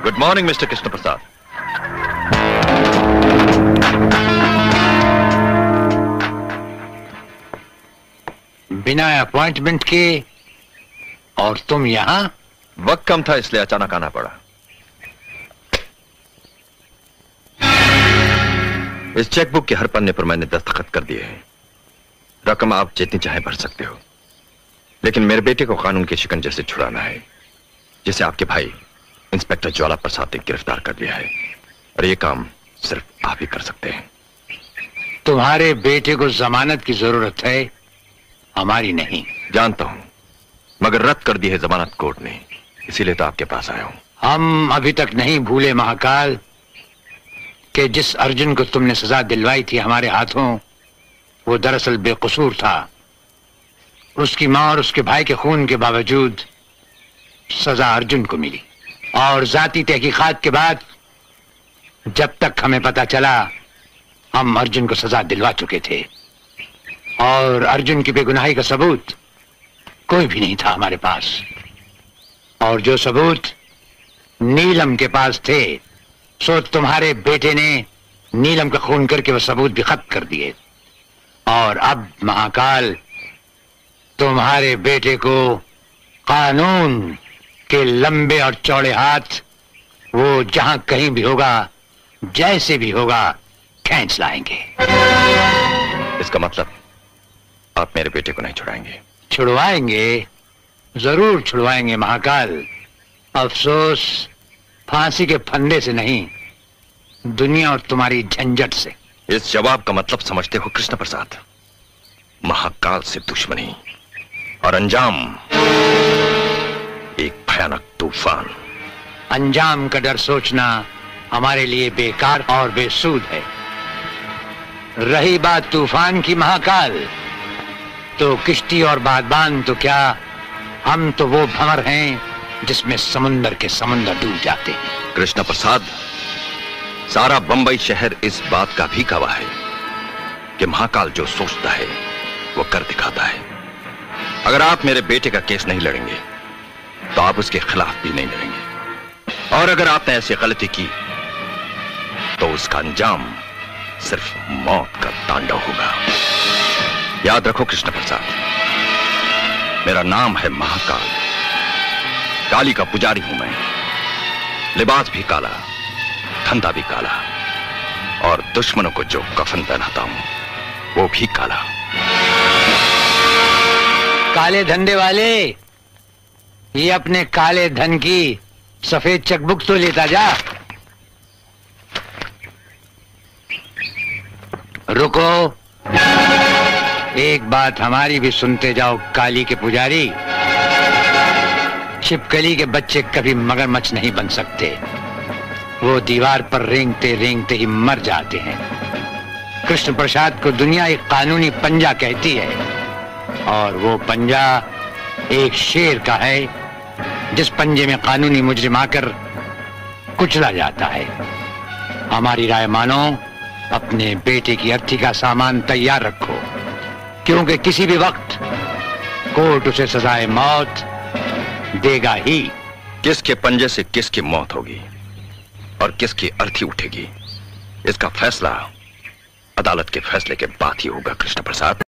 Good morning mister Krishna Prasad. बिना appointment के और तुम यहां? वक्त कम था इसलिए अचानक आना पड़ा। इस चेकबुक के हर पन्ने पर मैंने दस्तखत कर दिए हैं। रकम आप जितनी चाहे भर सकते हो, लेकिन मेरे बेटे को कानून के शिकंजे से छुड़ाना है, जिसे आपके भाई इंस्पेक्टर ज्वाला प्रसाद ने गिरफ्तार कर लिया है, और यह काम सिर्फ आप ही कर सकते हैं। तुम्हारे बेटे को जमानत की जरूरत है, हमारी नहीं। जानता हूं, मगर रद्द कर दी है जमानत कोर्ट ने, इसीलिए तो आपके पास आया हूं। हम अभी तक नहीं भूले महाकाल कि जिस अर्जुन को तुमने सजा दिलवाई थी हमारे हाथों, वो दरअसल बेकसूर था। उसकी मां और उसके भाई के खून के बावजूद सजा अर्जुन को मिली, और जाती तहकीकात के बाद जब तक हमें पता चला, हम अर्जुन को सजा दिलवा चुके थे, और अर्जुन की बेगुनाही का सबूत कोई भी नहीं था हमारे पास। और जो सबूत नीलम के पास थे, सो तुम्हारे बेटे ने नीलम का खून करके वो सबूत भी खत्म कर दिए। और अब महाकाल, तुम्हारे बेटे को कानून के लंबे और चौड़े हाथ वो जहां कहीं भी होगा, जैसे भी होगा, खींच लाएंगे। इसका मतलब आप मेरे बेटे को नहीं छुड़ाएंगे? छुड़वाएंगे, जरूर छुड़वाएंगे महाकाल। अफसोस फांसी के फंदे से नहीं, दुनिया और तुम्हारी झंझट से। इस जवाब का मतलब समझते हो कृष्ण प्रसाद? महाकाल से दुश्मनी और अंजाम एक भयानक तूफान। अंजाम का डर सोचना हमारे लिए बेकार और बेसूद है। रही बात तूफान की महाकाल, तो किश्ती और बादबान तो क्या, हम तो वो भंवर हैं जिसमें समुंदर के समुंदर डूब जाते हैं। कृष्ण प्रसाद, सारा बंबई शहर इस बात का भी गवाह है कि महाकाल जो सोचता है वो कर दिखाता है। अगर आप मेरे बेटे का केस नहीं लड़ेंगे तो आप उसके खिलाफ भी नहीं लड़ेंगे, और अगर आपने ऐसी गलती की तो उसका अंजाम सिर्फ मौत का तांडव होगा। याद रखो कृष्ण प्रसाद, मेरा नाम है महाकाल। काली का पुजारी हूं मैं। लिबास भी काला, धंधा भी काला, और दुश्मनों को जो कफन पहनाता हूं वो भी काला। काले धंधे वाले, ये अपने काले धन की सफेद चेकबुक तो लेता जा। रुको, एक बात हमारी भी सुनते जाओ काली के पुजारी। छिपकली के बच्चे कभी मगरमच्छ नहीं बन सकते, वो दीवार पर रेंगते रेंगते ही मर जाते हैं। कृष्ण प्रसाद को दुनिया एक कानूनी पंजा कहती है, और वो पंजा एक शेर का है जिस पंजे में कानूनी मुजरिम आकर कुचला जाता है। हमारी राय मानो, अपने बेटे की अर्थी का सामान तैयार रखो, क्योंकि किसी भी वक्त कोर्ट उसे सजाए मौत देगा ही। किसके पंजे से किसकी मौत होगी और किसकी अर्थी उठेगी, इसका फैसला अदालत के फैसले के बाद ही होगा कृष्ण प्रसाद।